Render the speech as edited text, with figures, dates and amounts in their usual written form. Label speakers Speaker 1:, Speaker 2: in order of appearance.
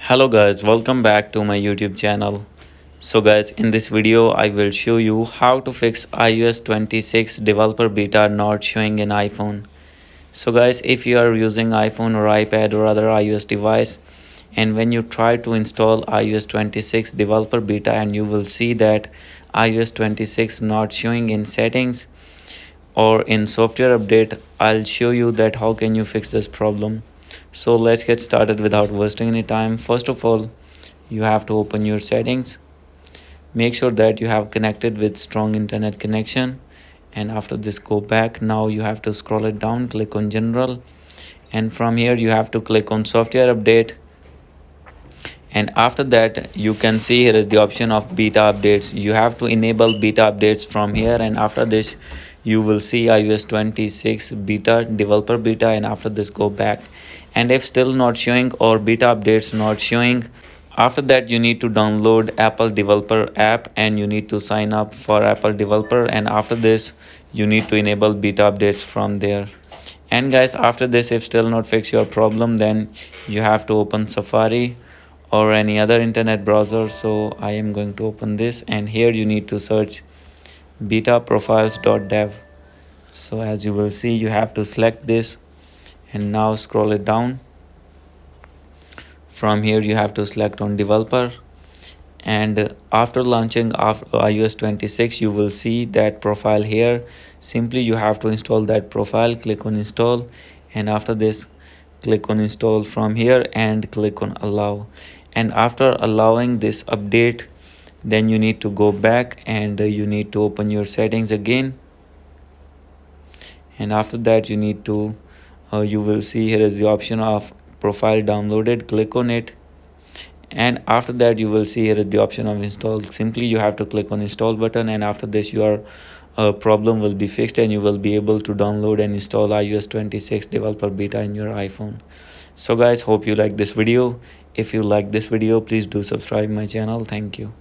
Speaker 1: Hello guys, welcome back to my YouTube channel. So guys, in this video I will show you how to fix iOS 26 developer beta not showing in iPhone. So guys, if you are using iPhone or iPad or other iOS device, and when you try to install iOS 26 developer beta and you will see that iOS 26 not showing in settings or in software update, I'll show you that how can you fix this problem. So let's get started without wasting any time. First of all, you have to open your settings. Make sure that you have connected with strong internet connection, and after this go back. Now you have to scroll it down, click on general, and from here you have to click on software update. And after that you can see here is the option of beta updates. You have to enable beta updates from here, and after this you will see iOS 26 beta developer beta, and after this go back. And if still not showing or beta updates not showing, after that you need to download Apple developer app and you need to sign up for Apple developer, and after this you need to enable beta updates from there. And guys, after this if still not fix your problem, then you have to open Safari or any other internet browser. So I am going to open this, and here you need to search betaprofiles.dev. So as you will see, you have to select this and now scroll it down. From here you have to select on developer, and after launching iOS 26 you will see that profile here. Simply you have to install that profile, click on install, and after this click on install from here and click on allow. And after allowing this update, then you need to go back and you need to open your settings again, and after that you need to you will see here is the option of profile downloaded. Click on it, and after that you will see here is the option of install. Simply you have to click on install button, and after this your problem will be fixed and you will be able to download and install iOS 26 developer beta in your iPhone. So guys, hope you like this video. If you like this video, please do subscribe my channel. Thank you.